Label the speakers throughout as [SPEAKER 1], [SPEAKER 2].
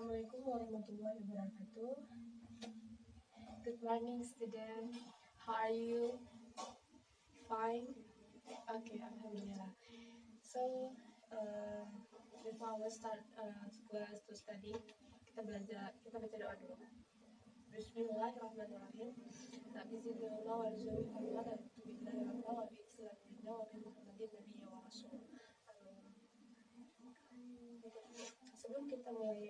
[SPEAKER 1] Assalamualaikum warahmatullahi wabarakatuh. Good morning, student. How are you? Fine? Okay, alhamdulillah. So, before we start class to study, kita baca doa dulu. Bismillahirrahmanirrahim. Bismillah wa rasulillah wa billahi wa bi islamina wa bi muhammadin nabiyya wa rasul. Sebelum kita mulai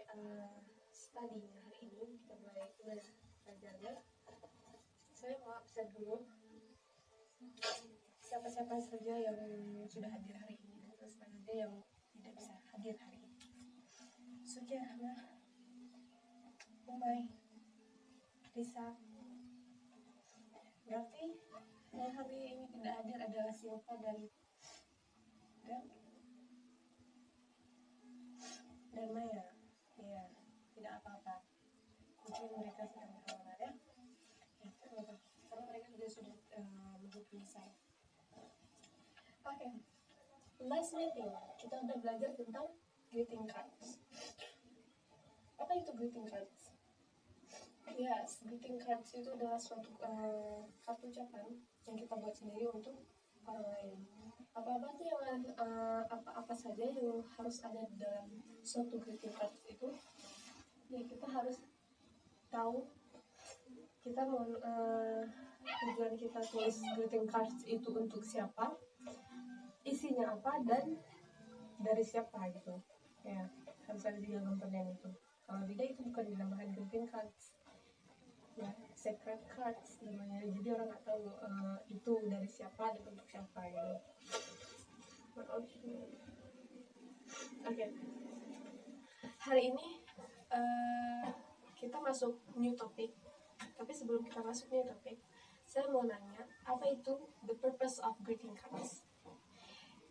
[SPEAKER 1] study hari ini, kita mulai belajarnya. Saya mau absen dulu siapa-siapa saja yang sudah hadir hari ini dan siapa saja yang tidak bisa hadir hari ini. Sukiyah, Umay, Risa. Berarti yang hari ini tidak hadir adalah Silva dan Maya. Ya, tidak apa-apa. Mungkin mereka sedang berhalangan ya. Karena mereka juga sudah menghubungi saya. Oke. Last meeting kita udah belajar tentang greeting cards. Apa itu greeting cards? Yes, greeting cards itu adalah suatu kartu ucapan yang kita buat sendiri untuk orang lain. Apa-apa sih yang apa saja yang harus ada di dalam suatu greeting cards itu? Ya, kita harus tahu kita mau tujuan kita tulis greeting cards itu untuk siapa, isinya apa, dan dari siapa gitu. Ya, harus ada di dalam pertanyaan itu. Kalau tidak, itu bukan dinamakan greeting cards. Ya, secret cards namanya. Jadi orang nggak tahu itu dari siapa dan untuk siapa gitu. Oke. Hari ini kita masuk new topic. Tapi sebelum kita masuk new topic, saya mau nanya, apa itu the purpose of greeting cards?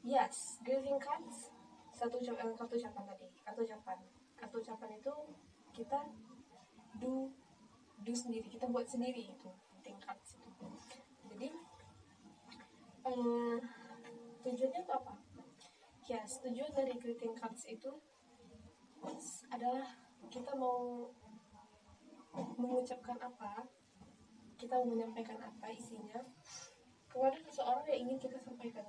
[SPEAKER 1] Yes, greeting cards kartu ucapan tadi. Kartu ucapan itu kita do sendiri, kita buat sendiri itu greeting cards itu. Jadi tujuannya itu apa? Yes, tujuan dari greeting cards itu adalah kita mau mengucapkan apa, kita mau menyampaikan apa isinya kepada seseorang yang ingin kita sampaikan.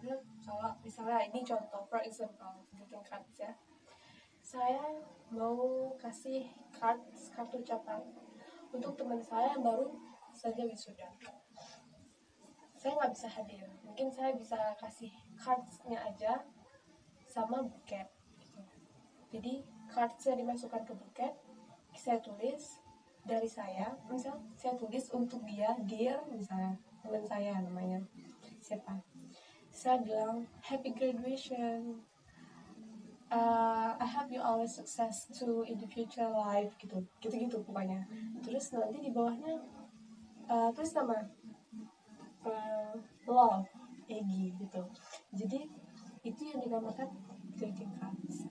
[SPEAKER 1] Misalnya ini contoh, for example, greeting cards ya. Saya mau kasih kartu ucapan untuk teman saya yang baru saja wisuda. Saya nggak bisa hadir, mungkin saya bisa kasih cards-nya aja sama buket gitu. Jadi cards-nya dimasukkan ke buket, saya tulis dari saya, misal saya tulis untuk dia, dear misalnya, teman saya namanya siapa, saya bilang happy graduation, I hope you always success to in the future life gitu pokoknya. Terus nanti di bawahnya tulis nama love Egi gitu. Jadi itu yang dinamakan greeting cards.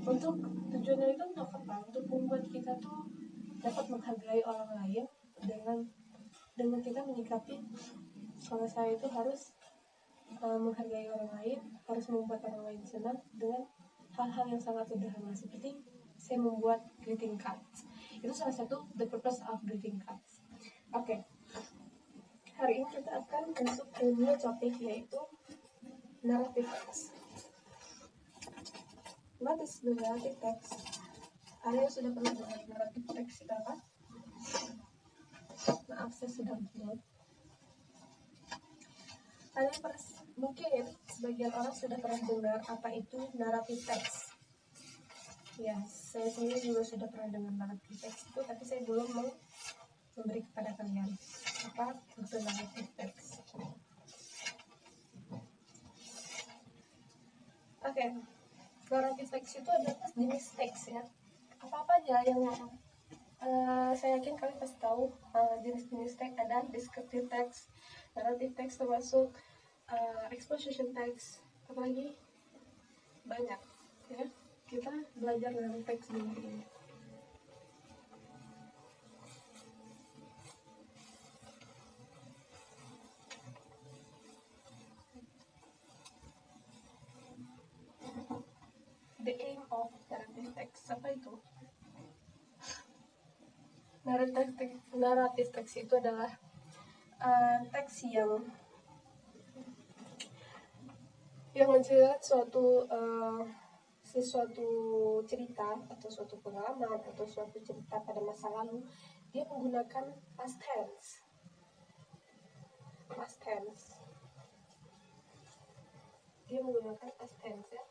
[SPEAKER 1] Untuk tujuannya itu untuk apa? Untuk membuat kita tuh dapat menghargai orang lain dengan kita menyikapi, kalau saya itu harus menghargai orang lain, harus membuat orang lain senang dengan hal-hal yang sangat sederhana seperti saya membuat greeting cards. Itu salah satu the purpose of greeting cards. Oke. Hari ini kita akan masuk ke new topic, yaitu narrative text. What is the narrative text? Anda sudah pernah dengar narrative text itu apa? Maaf, saya sedang tidur. Mungkin sebagian orang sudah pernah dengar apa itu narrative text. Ya, saya sendiri juga sudah pernah dengar narrative text itu, tapi saya belum mau memberi kepada kalian apa itu narrative text. Oke. Narrative text itu adalah jenis teks ya. Apa aja yang saya yakin kalian pasti tahu jenis-jenis teks. Ada descriptive text, narrative text termasuk exposition text, apalagi banyak ya. Kita belajar narrative text dulu ini. The aim of narrative text apa itu? Naratif teks itu adalah teks yang menjelaskan sesuatu cerita atau suatu pengalaman atau suatu cerita pada masa lalu. Dia menggunakan past tense. Dia menggunakan past tense ya.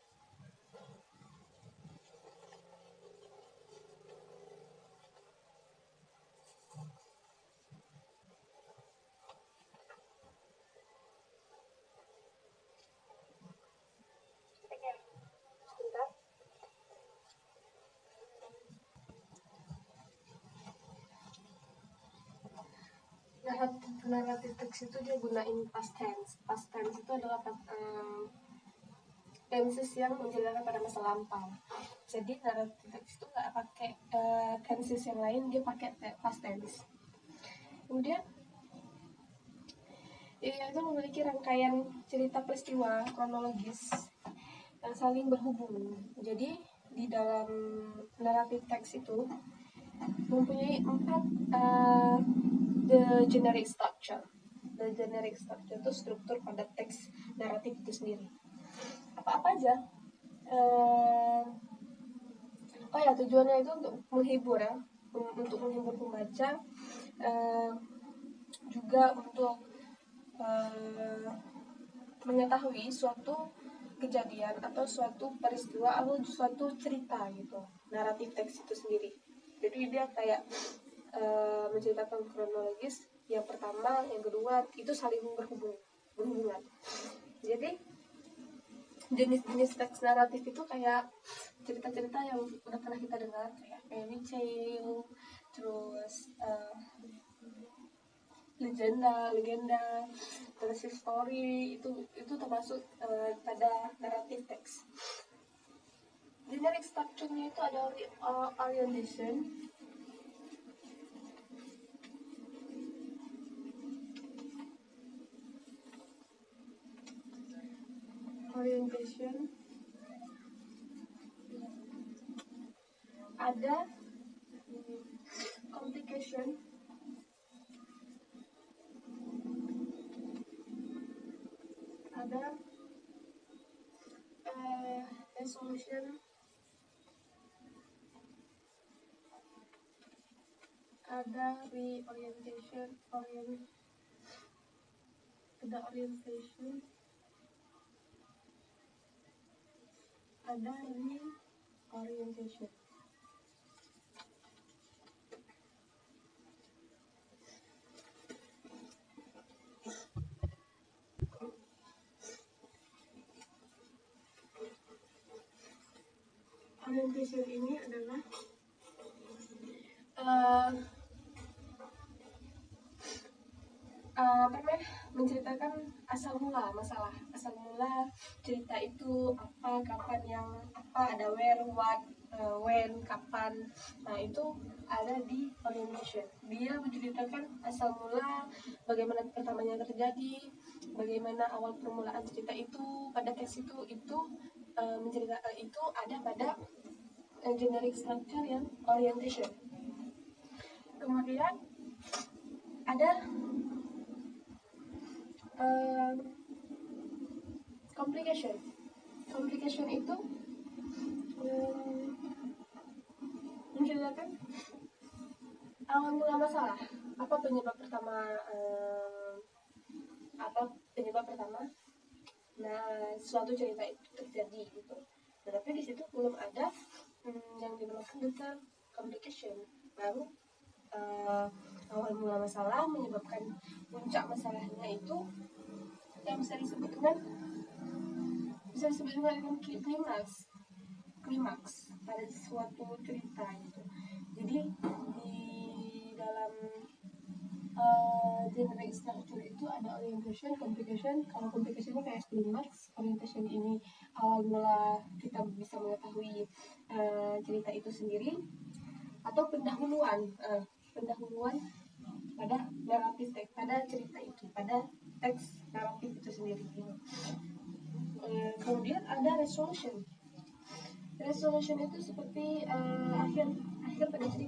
[SPEAKER 1] Naratif teks itu dia gunain past tense. Past tense itu adalah tenses yang menjelaskan pada masa lampau. Jadi naratif teks itu nggak pakai tenses yang lain, dia pakai past tense. Kemudian itu memiliki rangkaian cerita peristiwa kronologis yang saling berhubung. Jadi di dalam naratif teks itu mempunyai 4 the generic structure. The generic structure itu struktur pada teks naratif itu sendiri. Apa aja? Tujuannya itu untuk menghibur ya, untuk menghibur pembaca, juga untuk mengetahui suatu kejadian atau suatu peristiwa atau suatu cerita gitu. Naratif teks itu sendiri. Jadi dia kayak menceritakan kronologis, yang pertama, yang kedua itu saling berhubungan. Jadi jenis-jenis teks naratif itu kayak cerita-cerita yang udah pernah kita dengar, kayak fairy tale, terus legenda, terus story, itu termasuk pada naratif teks. Generic structure-nya itu ada orientation, ada complication, ada resolution, ada reorientation, ada orientation, ada reorientation. Orientation ini adalah menceritakan asal mula masalah, asal mula cerita itu apa, kapan, yang apa, ada where, what, when, kapan. Nah itu ada di orientation. Dia menceritakan asal mula, bagaimana pertamanya terjadi, bagaimana awal permulaan cerita itu pada teks itu menceritakan itu ada pada generic structure yang orientation. Kemudian ada complication. Complication itu menceritakan awal mula masalah. Apa penyebab pertama? Nah, suatu cerita itu terjadi gitu. Tetapi di situ belum ada yang dinamakan dengan complication. Baru awal mula masalah menyebabkan puncak masalahnya itu yang bisa disebut dengan klimaks pada suatu cerita gitu. Jadi di dalam generic structure itu ada orientation, complication. Kalau complication itu kayak klimaks, orientation ini awal mula kita bisa mengetahui cerita itu sendiri, atau pendahuluan pada naratif teks, pada cerita itu, pada teks naratif itu sendiri. Kemudian ada resolution. Resolution itu seperti akhir pada cerita.